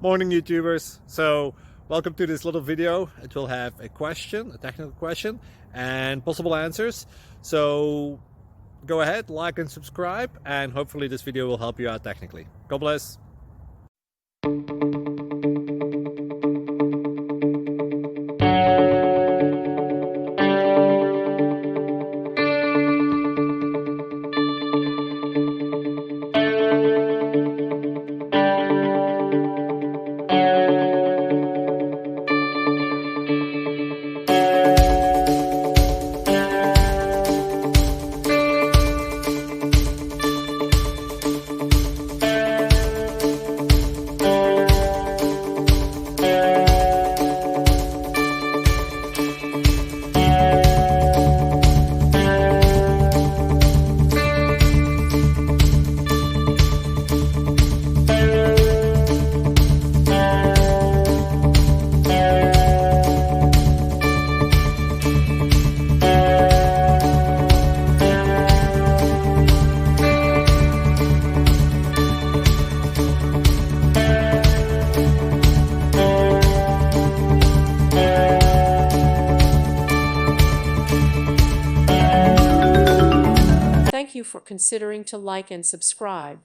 Morning YouTubers. So welcome to this little video. It will have a question, a technical question, and possible answers. So go ahead, like and subscribe, and hopefully this video will help you out technically. God bless. Thank you for considering to like and subscribe.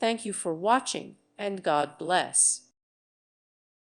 Thank you for watching, and God bless.